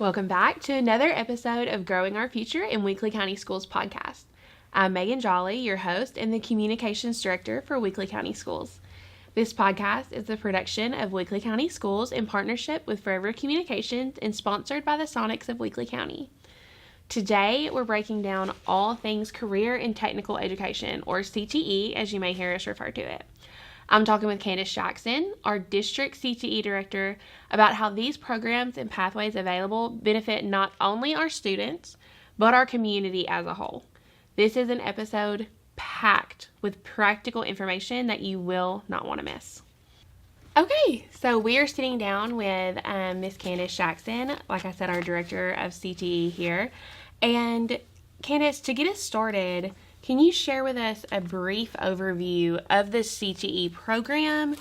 Welcome back to another episode of Growing Our Future in Weakley County Schools podcast. I'm Megan Jolly, your host and the Communications Director for Weakley County Schools. This podcast is the production of Weakley County Schools in partnership with Forever Communications and sponsored by the Sonics of Weakley County. Today, we're breaking down all things career and technical education, or CTE, as you may hear us refer to it. I'm talking with Kandace Jackson, our District CTE Director, about how these programs and pathways available benefit not only our students, but our community as a whole. This is an episode packed with practical information that you will not want to miss. Okay, so we are sitting down with Miss Kandace Jackson, like I said, our Director of CTE here. And Kandace, to get us started, can you share with us a brief overview of the CTE program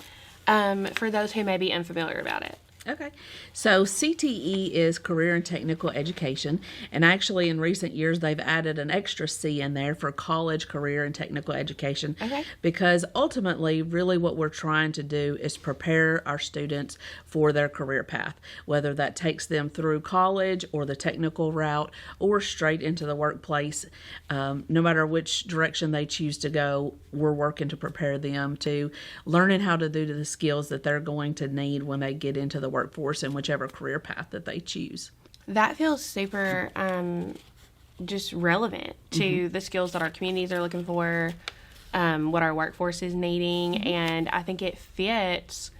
for those who may be unfamiliar about it? Okay, so CTE is Career and Technical Education, and actually in recent years they've added an extra C in there for College, Career, and Technical Education. Okay. Because ultimately, really what we're trying to do is prepare our students for their career path, whether that takes them through college or the technical route or straight into the workplace. No matter which direction they choose to go, we're working to prepare them to learning how to do the skills that they're going to need when they get into the workforce in whichever career path that they choose. That feels super just relevant to the skills that our communities are looking for, what our workforce is needing, and I think it's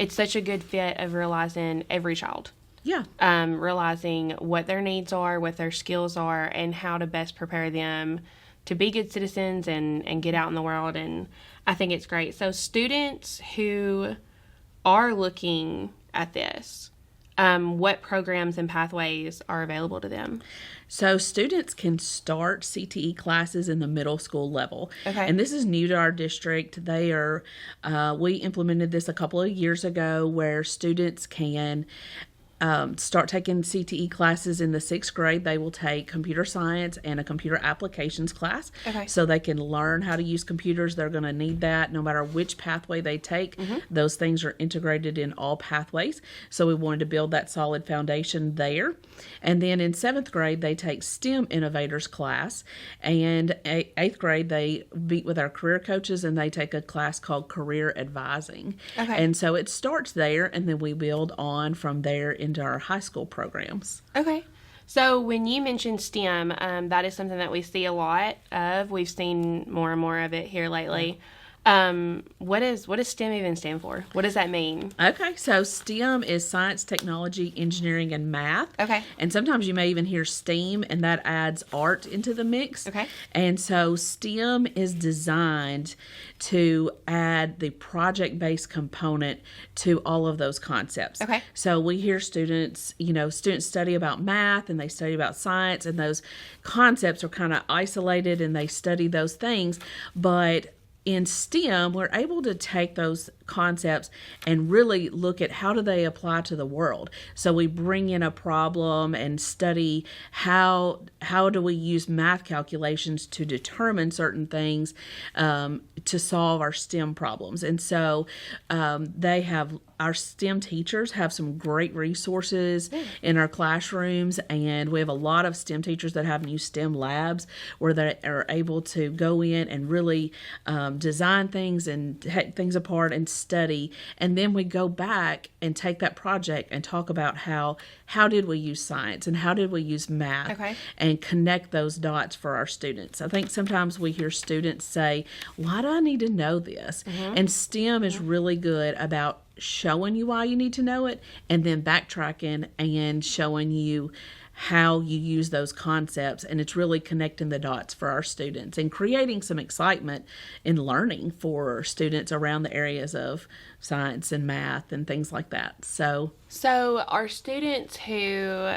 such a good fit of realizing every child. Yeah. Realizing what their needs are, what their skills are, and how to best prepare them to be good citizens and get out in the world, and I think it's great. So students who are looking at this, what programs and pathways are available to them? So students can start CTE classes in the middle school level. Okay. And this is new to our district. We implemented this a couple of years ago where students can start taking CTE classes in the 6th grade. They will take computer science and a computer applications class. Okay. So they can learn how to use computers. They're going to need that no matter which pathway they take. Those things are integrated in all pathways. So we wanted to build that solid foundation there. And then in 7th grade, they take STEM Innovators class. And 8th grade, they meet with our career coaches and they take a class called Career Advising. Okay. And so it starts there, and then we build on from there into our high school programs. Okay. So when you mentioned STEM, that is something that we see a lot of. We've seen more and more of it here lately. What does STEM even stand for? What does that mean? Okay, so STEM is science, technology, engineering, and math. Okay. And sometimes you may even hear STEAM, and that adds art into the mix. Okay. And so STEM is designed to add the project-based component to all of those concepts. Okay. So we hear students study about math and they study about science, and those concepts are kind of isolated and they study those things, but in STEM, we're able to take those concepts and really look at how do they apply to the world. So we bring in a problem and study how do we use math calculations to determine certain things to solve our STEM problems. And so our STEM teachers have some great resources in our classrooms, and we have a lot of STEM teachers that have new STEM labs where they are able to go in and really design things and take things apart and study. And then we go back and take that project and talk about how did we use science and how did we use math, and connect those dots for our students. I think sometimes we hear students say, why do I need to know this? And STEM is really good about showing you why you need to know it, and then backtracking and showing you how you use those concepts, and it's really connecting the dots for our students and creating some excitement in learning for students around the areas of science and math and things like that. So our students who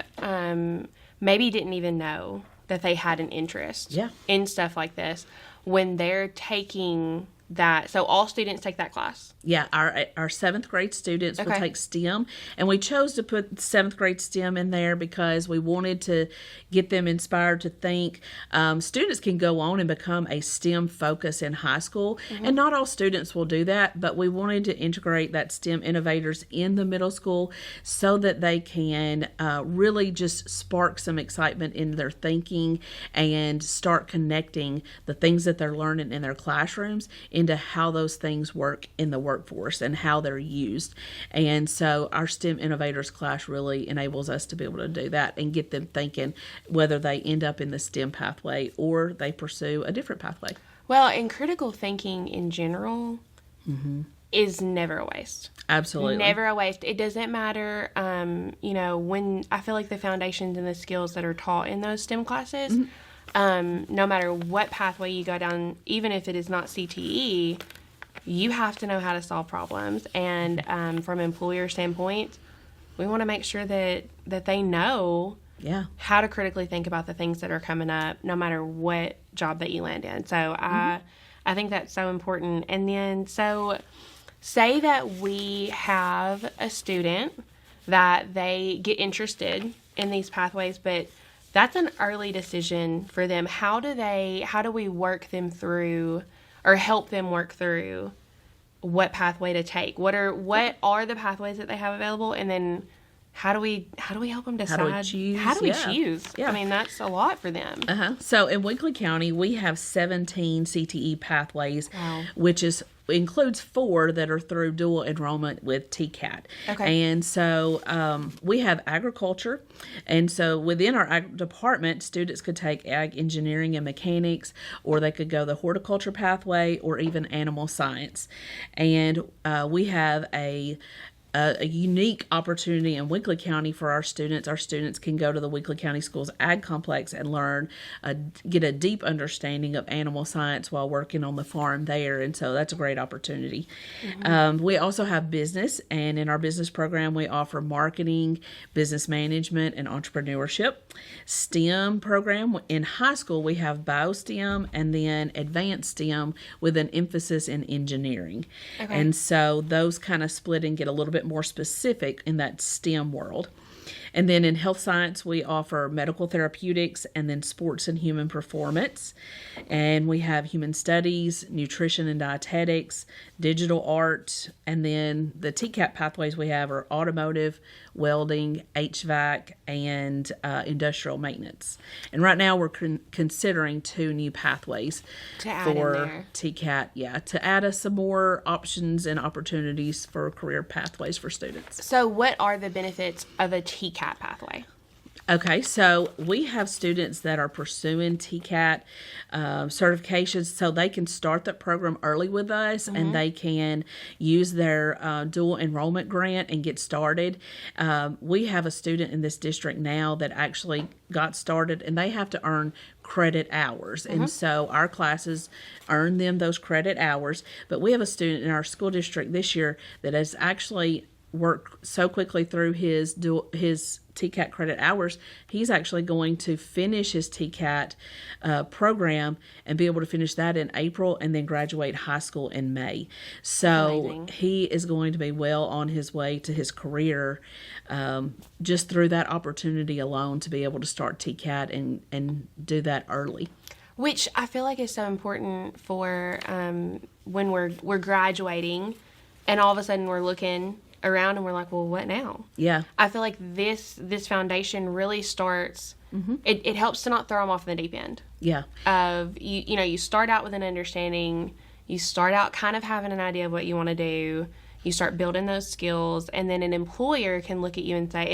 maybe didn't even know that they had an interest in stuff like this, when they're taking so all students take that class? Yeah, our seventh grade students will Okay. take STEM, and we chose to put seventh grade STEM in there because we wanted to get them inspired to think. Students can go on and become a STEM focus in high school, and not all students will do that, but we wanted to integrate that STEM innovators in the middle school so that they can really just spark some excitement in their thinking and start connecting the things that they're learning in their classrooms into how those things work in the workforce and how they're used. And so our STEM Innovators class really enables us to be able to do that and get them thinking whether they end up in the STEM pathway or they pursue a different pathway. Well, and critical thinking in general is never a waste. Absolutely. Never a waste. It doesn't matter, when I feel like the foundations and the skills that are taught in those STEM classes, no matter what pathway you go down, even if it is not CTE, you have to know how to solve problems. And from an employer standpoint, we want to make sure that they know how to critically think about the things that are coming up, no matter what job that you land in. So I think that's so important. And then, so say that we have a student that they get interested in these pathways, but that's an early decision for them. How do we work them through or help them work through what pathway to take? What are the pathways that they have available? And then how do we help them decide? How do we choose? Yeah. I mean, that's a lot for them. So in Weakley County, we have 17 CTE pathways, Wow. which includes 4 that are through dual enrollment with TCAT. Okay. And so we have agriculture. And so within our ag department, students could take ag engineering and mechanics, or they could go the horticulture pathway or even animal science. And we have a unique opportunity in Weakley County for our students. Our students can go to the Weakley County Schools Ag Complex and learn, get a deep understanding of animal science while working on the farm there. And so that's a great opportunity. We also have business, and in our business program, we offer marketing, business management, and entrepreneurship. STEM program, in high school, we have BioSTEM and then advanced STEM with an emphasis in engineering. Okay. And so those kind of split and get a little bit more specific in that STEM world. And then in health science, we offer medical therapeutics and then sports and human performance. And we have human studies, nutrition and dietetics, digital art, and then the TCAP pathways we have are automotive, welding, HVAC, and industrial maintenance. And right now we're considering 2 new pathways To add in for there. TCAT, to add us some more options and opportunities for career pathways for students. So what are the benefits of a TCAT pathway? Okay, so we have students that are pursuing TCAT certifications, so they can start that program early with us, and they can use their dual enrollment grant and get started. We have a student in this district now that actually got started, and they have to earn credit hours. And so our classes earn them those credit hours. But we have a student in our school district this year that has actually worked so quickly through his TCAT credit hours, he's actually going to finish his TCAT program and be able to finish that in April and then graduate high school in May. So Amazing. he is going to be well on his way to his career just through that opportunity alone to be able to start TCAT and do that early. Which I feel like is so important for when we're graduating and all of a sudden we're looking around and we're like, well, what now? Yeah. I feel like this foundation really starts, it helps to not throw them off in the deep end. Yeah. Of, you start out with an understanding, you start out kind of having an idea of what you want to do, you start building those skills, and then an employer can look at you and say,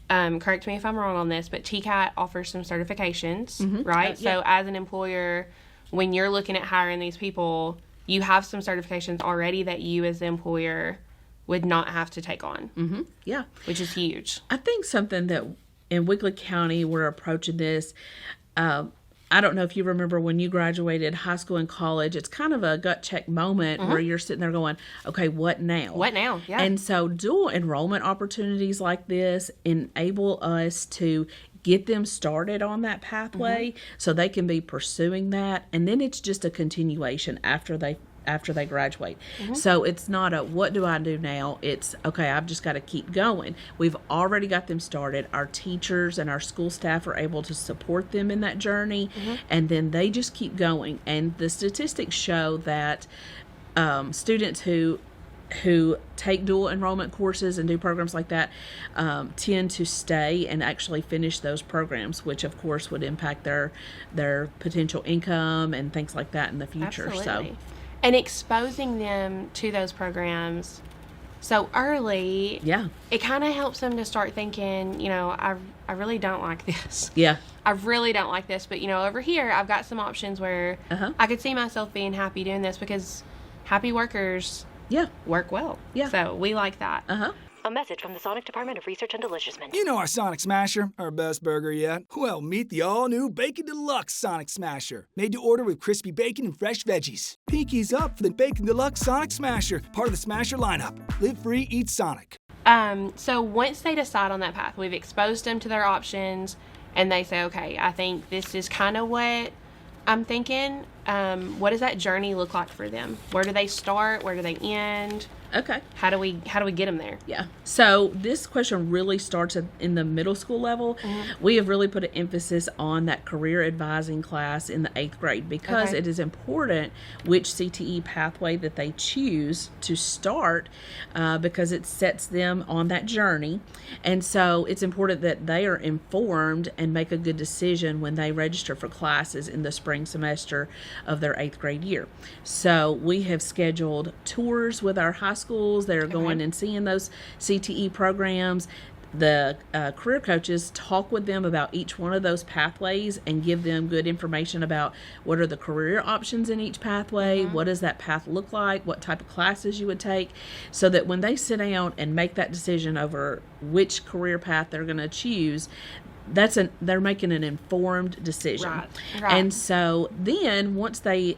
and correct me if I'm wrong on this, but TCAT offers some certifications, right? Yeah. So as an employer, when you're looking at hiring these people, you have some certifications already that you as the employer would not have to take on, Yeah. which is huge. I think something that in Weakley County we're approaching this, I don't know if you remember when you graduated high school and college, it's kind of a gut check moment where you're sitting there going, okay, what now? What now? Yeah. And so dual enrollment opportunities like this enable us to get them started on that pathway so they can be pursuing that. And then it's just a continuation after they after they graduate. So it's not a what do I do now? It's okay, I've just got to keep going. We've already got them started. Our teachers and our school staff are able to support them in that journey, and then they just keep going. And the statistics show that students who take dual enrollment courses and do programs like that tend to stay and actually finish those programs, which of course would impact their potential income and things like that in the future. Absolutely. So, and exposing them to those programs so early, it kind of helps them to start thinking, you know, I really don't like this. Yeah. I really don't like this, but you know, over here I've got some options where I could see myself being happy doing this, because happy workers work well. Yeah. So we like that. A message from the Sonic Department of Research and Deliciousment. You know our Sonic Smasher, our best burger yet? Well, meet the all-new Bacon Deluxe Sonic Smasher. Made to order with crispy bacon and fresh veggies. Pinkies up for the Bacon Deluxe Sonic Smasher, part of the Smasher lineup. Live free, eat Sonic. So once they decide on that path, we've exposed them to their options, and they say, okay, I think this is kind of what I'm thinking. What does that journey look like for them? Where do they start? Where do they end? Okay. How do we get them there? Yeah. So this question really starts in the middle school level. We have really put an emphasis on that career advising class in the 8th grade, because it is important which CTE pathway that they choose to start, because it sets them on that journey. And so it's important that they are informed and make a good decision when they register for classes in the spring semester of their 8th grade year. So we have scheduled tours with our high schools. They're going and seeing those CTE programs. The career coaches talk with them about each one of those pathways and give them good information about what are the career options in each pathway, what does that path look like, what type of classes you would take, so that when they sit down and make that decision over which career path they're going to choose, they're making an informed decision. Right. And so then once they've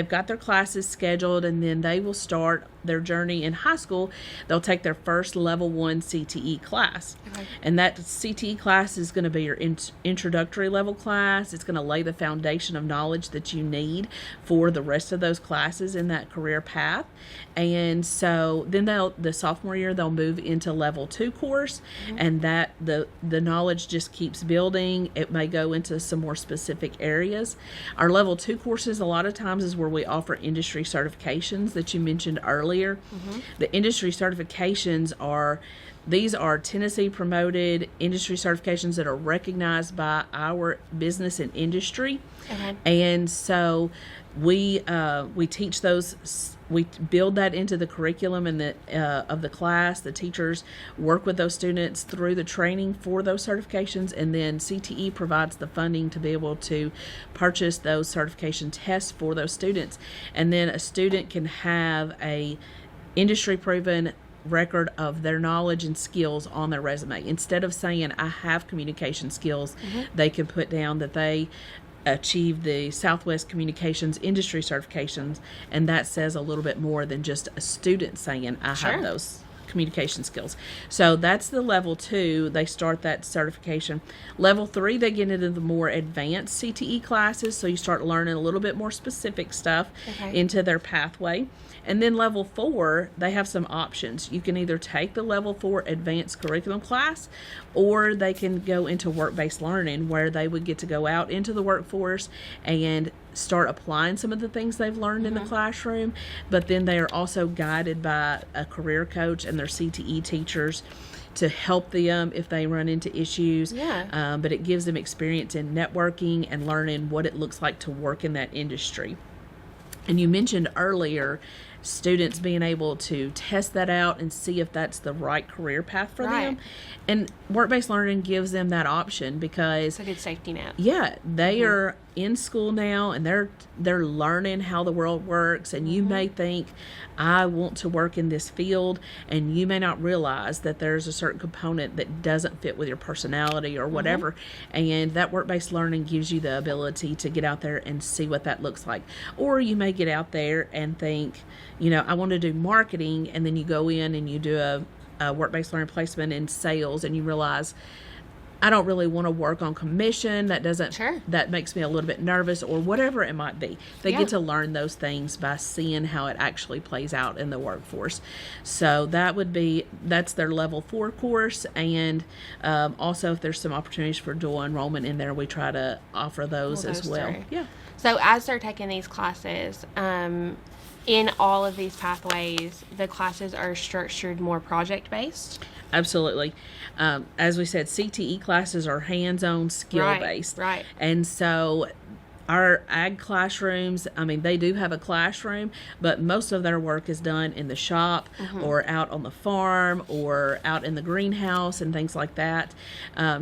got their classes scheduled, and then they will start their journey in high school, they'll take their first level 1 CTE class. And that CTE class is going to be your introductory level class. It's going to lay the foundation of knowledge that you need for the rest of those classes in that career path. And so then the sophomore year, they'll move into level 2 course, and that the knowledge just keeps building. It may go into some more specific areas. Our level 2 courses a lot of times is where we offer industry certifications that you mentioned earlier. The industry certifications are Tennessee promoted industry certifications that are recognized by our business and industry. And so we teach those. We build that into the curriculum and of the class. The teachers work with those students through the training for those certifications, and then CTE provides the funding to be able to purchase those certification tests for those students. And then a student can have a industry proven record of their knowledge and skills on their resume. Instead of saying I have communication skills, they can put down that they achieved the Southwest Communications Industry certifications, and that says a little bit more than just a student saying I have those communication skills. So that's the level 2. They start that certification. Level 3, they get into the more advanced CTE classes, so you start learning a little bit more specific stuff into their pathway. And then level 4, they have some options. You can either take the level 4 advanced curriculum class, or they can go into work-based learning, where they would get to go out into the workforce and start applying some of the things they've learned in the classroom. But then they are also guided by a career coach and their CTE teachers to help them if they run into issues. But it gives them experience in networking and learning what it looks like to work in that industry. And you mentioned earlier students being able to test that out and see if that's the right career path for them. And work-based learning gives them that option, because it's a good safety net. They are in school now, and they're learning how the world works, and you may think I want to work in this field, and you may not realize that there's a certain component that doesn't fit with your personality or whatever. And that work-based learning gives you the ability to get out there and see what that looks like. Or you may get out there and think, I want to do marketing, and then you go in and you do a work-based learning placement in sales, and you realize I don't really want to work on commission. That doesn't, Sure. that makes me a little bit nervous, or whatever it might be. They get to learn those things by seeing how it actually plays out in the workforce. So that's their level 4 course. And also, if there's some opportunities for dual enrollment in there, we try to offer those as well. Through. Yeah. So as they're taking these classes, in all of these pathways, the classes are structured more project-based? Absolutely. As we said, CTE classes are hands-on, skill-based. Right. And so our ag classrooms, I mean, they do have a classroom, but most of their work is done in the shop or out on the farm or out in the greenhouse and things like that.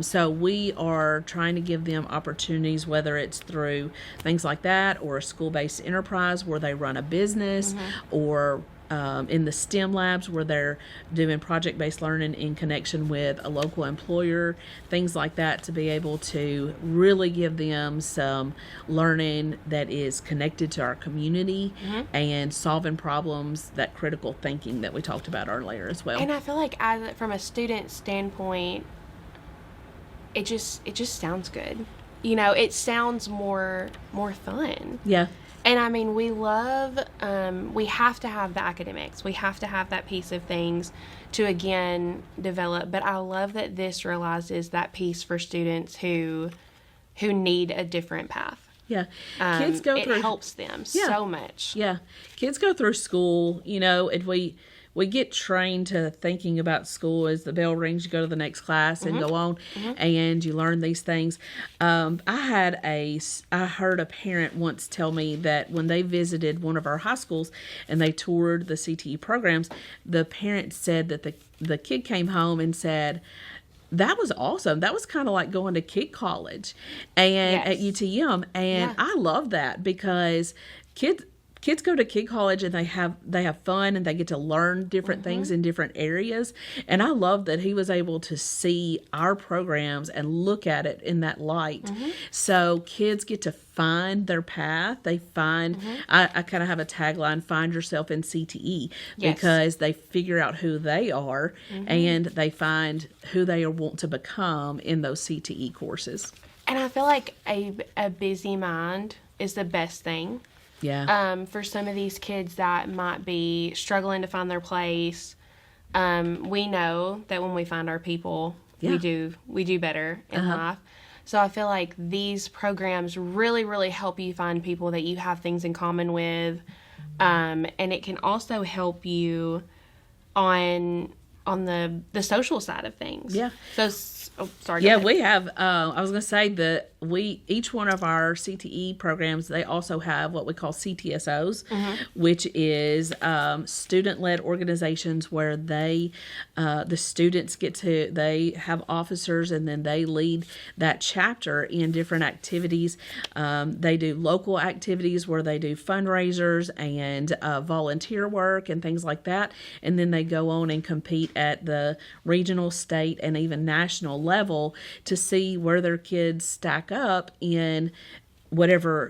So we are trying to give them opportunities, whether it's through things like that or a school-based enterprise where they run a business, or in the STEM labs where they're doing project-based learning in connection with a local employer, things like that, to be able to really give them some learning that is connected to our community and solving problems, that critical thinking that we talked about earlier as well. And I feel like from a student standpoint, it just sounds good. You know, it sounds more fun. Yeah. And I mean, we have to have the academics. We have to have that piece of things to, again, develop. But I love that this realizes that piece for students who need a different path. Yeah. Kids go through. It helps them so much. Yeah. Kids go through school, you know, and we get trained to thinking about school as the bell rings, you go to the next class and go on, and you learn these things. I heard a parent once tell me that when they visited one of our high schools and they toured the CTE programs, the parent said that the kid came home and said, "That was awesome. That was kind of like going to Kid College and at UTM." And I love that, because kids go to Kid College and they have fun and they get to learn different things in different areas. And I love that he was able to see our programs and look at it in that light. So kids get to find their path. They find, I kind of have a tagline, find yourself in CTE, because they figure out who they are and they find who they want to become in those CTE courses. And I feel like a busy mind is the best thing. Yeah. For some of these kids that might be struggling to find their place, we know that when we find our people, we do better in life. So I feel like these programs really, really help you find people that you have things in common with, and it can also help you on the social side of things. Yeah. So, sorry. Yeah, we have. I was going to say that each one of our CTE programs, they also have what we call CTSOs, which is student-led organizations where the students they have officers and then they lead that chapter in different activities. They do local activities where they do fundraisers and volunteer work and things like that, and then they go on and compete at the regional, state, and even national level to see where their kids stack up in whichever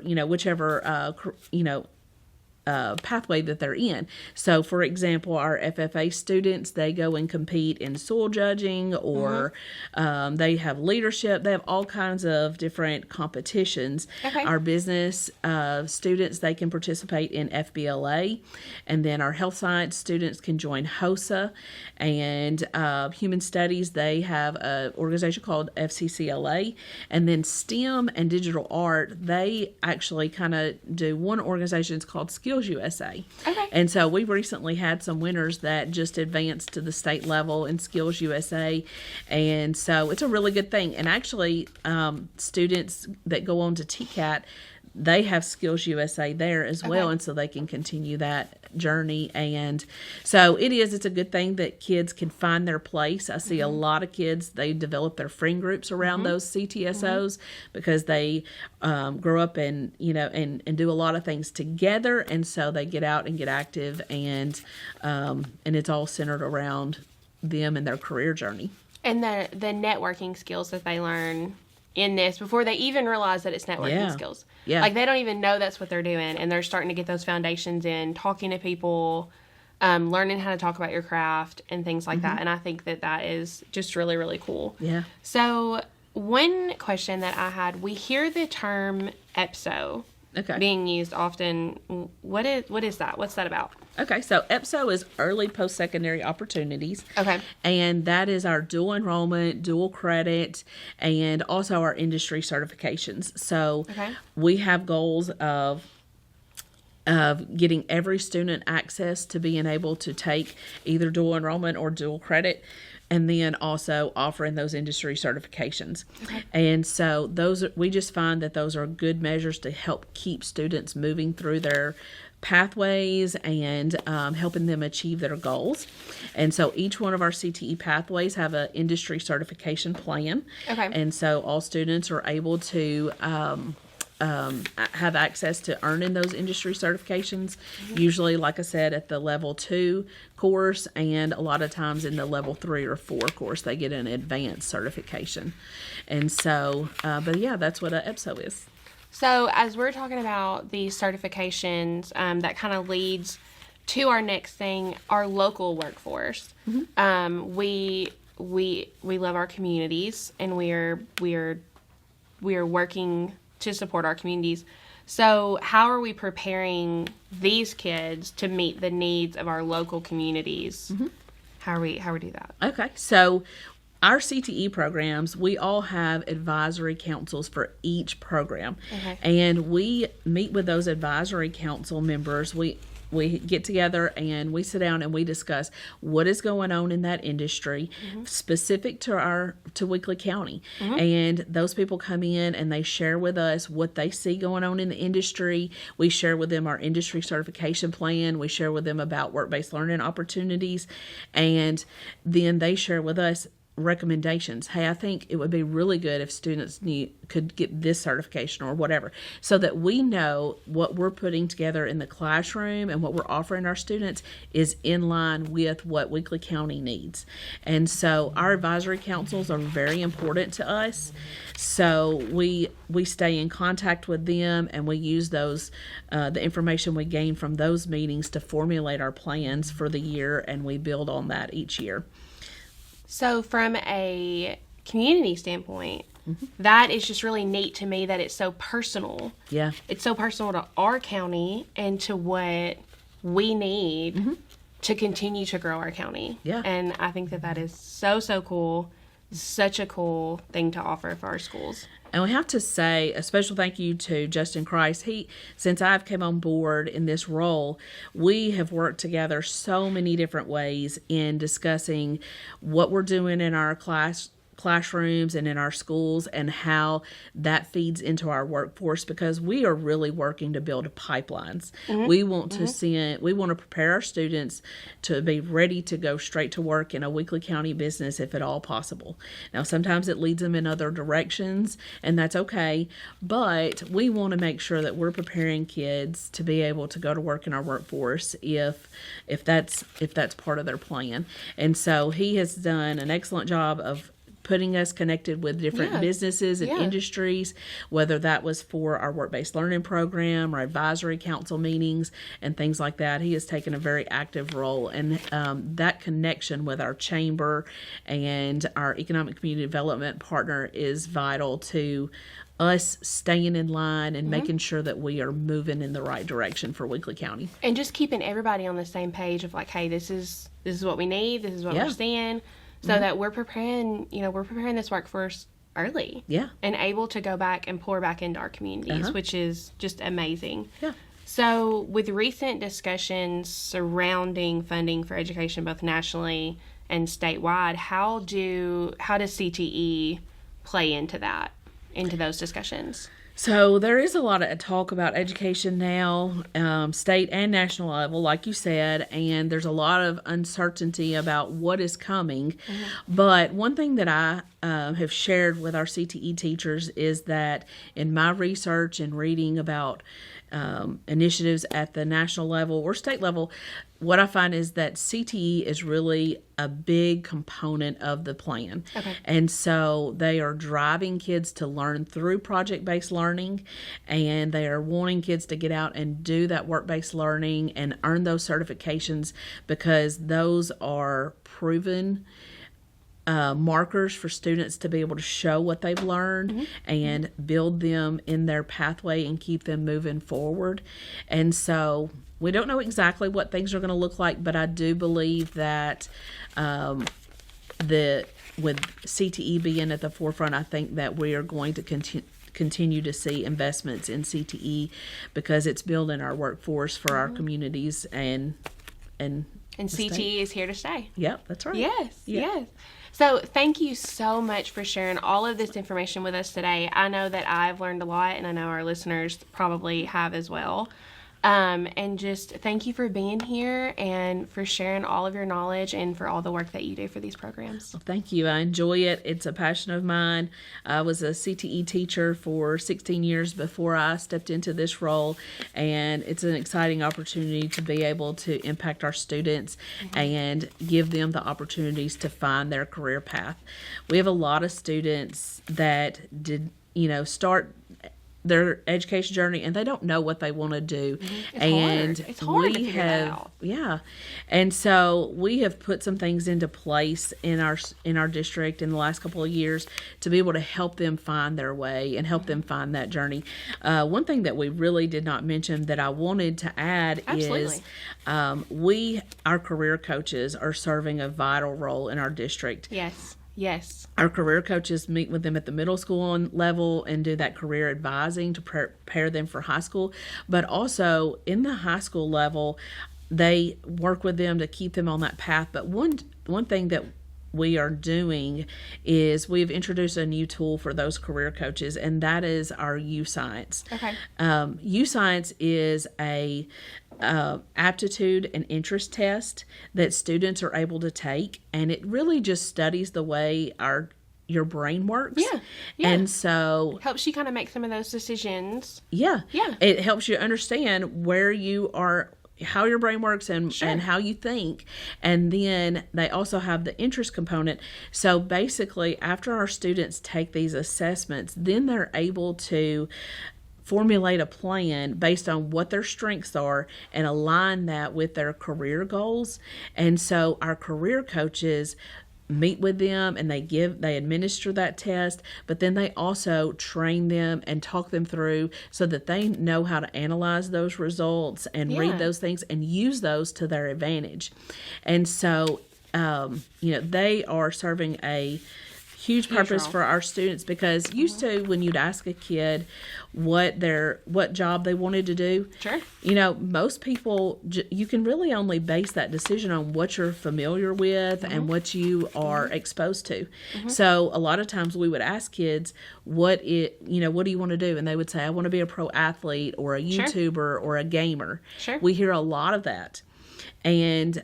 pathway that they're in. So, for example, our FFA students, they go and compete in soil judging, or they have leadership. They have all kinds of different competitions. Okay. Our business students, they can participate in FBLA, and then our health science students can join HOSA, and human studies, they have an organization called FCCLA, and then STEM and digital art, they actually kind of do one organization. It's called Skills USA. Okay. And so we've recently had some winners that just advanced to the state level in Skills USA. And so it's a really good thing. And actually, students that go on to TCAT, they have Skills USA there as well. And so they can continue that journey. And so it's a good thing that kids can find their place. I see a lot of kids, they develop their friend groups around those CTSOs because they grow up and do a lot of things together, and so they get out and get active, and it's all centered around them and their career journey. And the networking skills that they learn in this before they even realize that it's networking skills. Yeah. Like, they don't even know that's what they're doing, and they're starting to get those foundations in talking to people, learning how to talk about your craft and things like that. And I think that is just really, really cool. Yeah. So one question that I had, we hear the term EPSO being used often. What is that? What's that about? Okay, so EPSO is Early Postsecondary Opportunities. Okay. And that is our dual enrollment, dual credit, and also our industry certifications. So we have goals of getting every student access to being able to take either dual enrollment or dual credit, and then also offering those industry certifications. And so we just find that those are good measures to help keep students moving through their pathways and helping them achieve their goals. And so each one of our CTE pathways have an industry certification plan. And so all students are able to have access to earning those industry certifications, usually, like I said, at the level 2 course, and a lot of times in the level 3 or 4 course, they get an advanced certification. And so, but yeah, that's what an EPSO is. So as we're talking about these certifications, that kind of leads to our next thing, our local workforce. We love our communities, and we are working to support our communities. So how are we preparing these kids to meet the needs of our local communities? How we do that? Okay, so our CTE programs, we all have advisory councils for each program. And we meet with those advisory council members. We get together and we sit down and we discuss what is going on in that industry specific to Weakley County. And those people come in and they share with us what they see going on in the industry. We share with them our industry certification plan. We share with them about work-based learning opportunities. And then they share with us recommendations. Hey, I think it would be really good if students could get this certification or whatever, so that we know what we're putting together in the classroom and what we're offering our students is in line with what Weakley County needs. And so our advisory councils are very important to us. So we stay in contact with them, and we use those the information we gain from those meetings to formulate our plans for the year, and we build on that each year. So from a community standpoint, that is just really neat to me that it's so personal. Yeah. It's so personal to our county and to what we need to continue to grow our county. Yeah. And I think that is so cool. Such a cool thing to offer for our schools. And we have to say a special thank you to Justin Christ. Since I've come on board in this role, we have worked together so many different ways in discussing what we're doing in our classrooms and in our schools, and how that feeds into our workforce, because we are really working to build pipelines. We want to prepare our students to be ready to go straight to work in a Weakley County business if at all possible. Now, sometimes it leads them in other directions, and that's okay, but we want to make sure that we're preparing kids to be able to go to work in our workforce if that's part of their plan. And so he has done an excellent job of putting us connected with different businesses and industries, whether that was for our work-based learning program or advisory council meetings and things like that. He has taken a very active role, and that connection with our chamber and our economic community development partner is vital to us staying in line and making sure that we are moving in the right direction for Weakley County. And just keeping everybody on the same page of like, hey, this is what we need, this is what we're seeing. So that we're preparing this workforce early. Yeah. And able to go back and pour back into our communities, which is just amazing. Yeah. So with recent discussions surrounding funding for education both nationally and statewide, how does CTE play into those discussions? So there is a lot of talk about education now, state and national level, like you said, and there's a lot of uncertainty about what is coming. But one thing that I have shared with our CTE teachers is that in my research and reading about initiatives at the national level or state level, what I find is that CTE is really a big component of the plan. Okay. And so they are driving kids to learn through project-based learning, and they are wanting kids to get out and do that work-based learning and earn those certifications, because those are proven markers for students to be able to show what they've learned and build them in their pathway and keep them moving forward. And so we don't know exactly what things are going to look like, but I do believe that with CTE being at the forefront, I think that we are going to continue to see investments in CTE because it's building our workforce for our communities and CTE is here to stay. Yep, that's right. Yes. So thank you so much for sharing all of this information with us today. I know that I've learned a lot, and I know our listeners probably have as well. And just thank you for being here and for sharing all of your knowledge and for all the work that you do for these programs. Well, thank you. I enjoy it. It's a passion of mine. I was a CTE teacher for 16 years before I stepped into this role, and it's an exciting opportunity to be able to impact our students and give them the opportunities to find their career path. We have a lot of students that did, start their education journey and they don't know what they want to do. It's hard to figure that out. And so we have put some things into place in our district in the last couple of years to be able to help them find their way and help them find that journey. One thing that we really did not mention that I wanted to add is our career coaches are serving a vital role in our district. Yes. Our career coaches meet with them at the middle school level and do that career advising to prepare them for high school. But also in the high school level, they work with them to keep them on that path. But one thing that we are doing is we've introduced a new tool for those career coaches, and that is our U-Science. Okay. U-Science is a aptitude and interest test that students are able to take, and it really just studies the way your brain works. And so helps you kind of make some of those decisions. It helps you understand where you are, how your brain works and how you think. And then they also have the interest component. So basically, after our students take these assessments, then they're able to formulate a plan based on what their strengths are and align that with their career goals. And so our career coaches meet with them and they administer that test, but then they also train them and talk them through so that they know how to analyze those results and read those things and use those to their advantage. And so they are serving a huge purpose for our students, because used to when you'd ask a kid what job they wanted to do, most people, you can really only base that decision on what you're familiar with and what you are exposed to. So a lot of times we would ask kids, what do you want to do? And they would say, I want to be a pro athlete or a YouTuber or a gamer. We hear a lot of that. And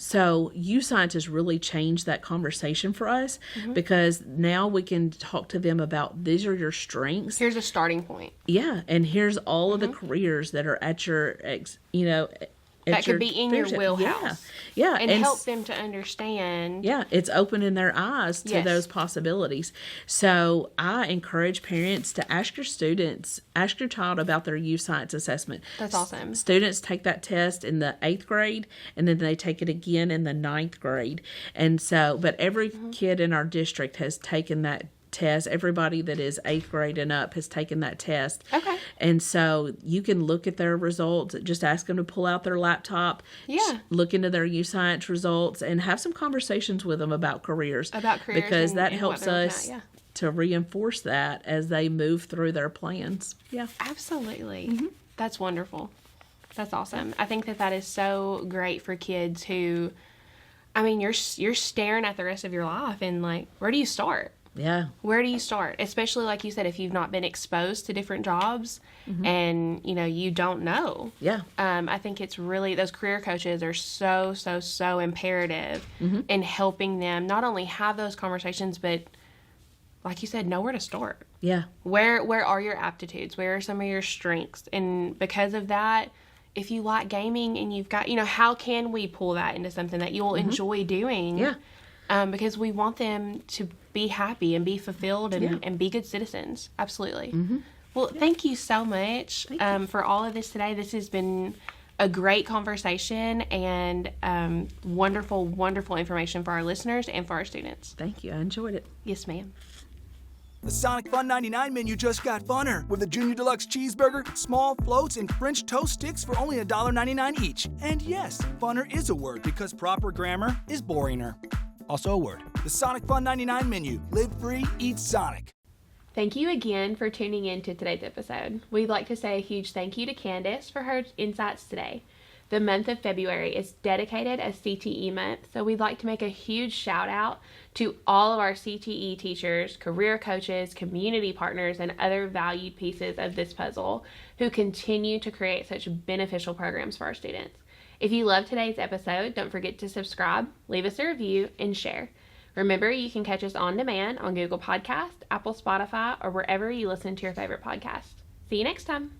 so U-Science has really changed that conversation for us, because now we can talk to them about, these are your strengths. Here's a starting point. And here's all of the careers that are at your, that could be in your wheelhouse. And help them to understand. It's opening their eyes to those possibilities. So I encourage parents to ask your child about their U-Science assessment. That's awesome. Students take that test in the 8th grade, and then they take it again in the 9th grade. And so, but every kid in our district has taken that test. Everybody that is 8th grade and up has taken that test. And so you can look at their results, just ask them to pull out their laptop, look into their U-Science results, and have some conversations with them about careers. Because that helps us to reinforce that as they move through their plans. Absolutely. That's wonderful. That's awesome. I think that is so great for kids who, you're staring at the rest of your life and like, where do you start? Where do you start? Especially like you said, if you've not been exposed to different jobs and, you don't know. I think it's really, those career coaches are so imperative in helping them not only have those conversations, but like you said, know where to start. Where are your aptitudes? Where are some of your strengths? And because of that, if you like gaming and you've got, how can we pull that into something that you'll enjoy doing? Because we want them to be happy and be fulfilled and be good citizens. Absolutely. Well, thank you so much for all of this today. This has been a great conversation and wonderful, wonderful information for our listeners and for our students. Thank you. I enjoyed it. Yes, ma'am. The Sonic Fun 99 menu just got funner with a Junior Deluxe Cheeseburger, small floats, and French toast sticks for only $1.99 each. And yes, funner is a word because proper grammar is boringer. Also a word. The Sonic Fun 99 menu. Live free, eat Sonic. Thank you again for tuning in to today's episode. We'd like to say a huge thank you to Kandace for her insights today. The month of February is dedicated as CTE month, so we'd like to make a huge shout out to all of our CTE teachers, career coaches, community partners, and other valued pieces of this puzzle who continue to create such beneficial programs for our students. If you love today's episode, don't forget to subscribe, leave us a review, and share. Remember, you can catch us on demand on Google Podcasts, Apple, Spotify, or wherever you listen to your favorite podcast. See you next time.